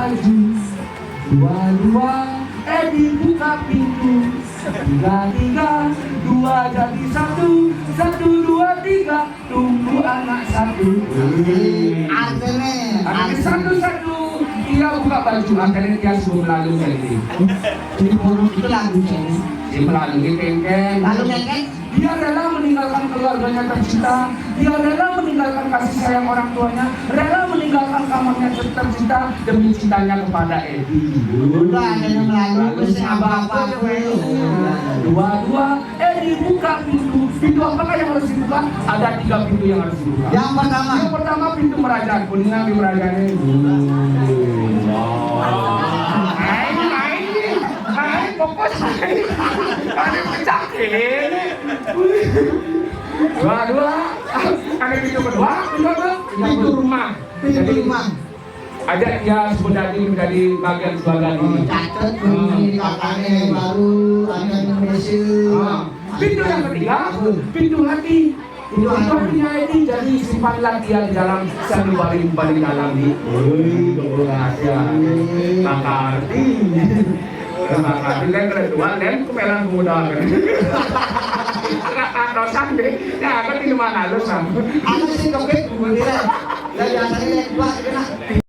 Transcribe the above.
Maju, dua-dua, dibuka pintu. Tiga, dua jadi satu, dua, tiga, tunggu anak satu. Anak satu, dia buka baju, akhirnya dia suruh melalui ini. Jadi porno itu lagu cewek. Dia melalui kengkeng. Lalu kengkeng? Dia rela meninggalkan keluarganya tercinta, dia rela meninggalkan kasih sayang orang tuanya, rela meninggalkan kamarnya tercinta demi cintanya kepada Edi. Udah ada yang lalu terus apa-apa. Dua-dua, Edi buka pintu. Pintu apakah yang harus dibuka? Ada 3 pintu yang harus dibuka. Yang pertama pintu merajaan, kuningan di merajaannya. Fokus, ada pencakin. Dua, ada pintu kedua, pintu rumah. Ada ya sebenarnya menjadi bagian sebagian ini. Catat bunyi kakaknya baru ada Indonesia. Pintu yang ketiga, pintu hati. Pintu hatinya ini jadi simpanlah dia di dalam sanubari dalam di. Makarti. Makarti lain kedua lain kemelang muda kan. Dosan deh. Ya kan di mana dosan? Aku sih kepek kemudian. Dan biasanya dua kena.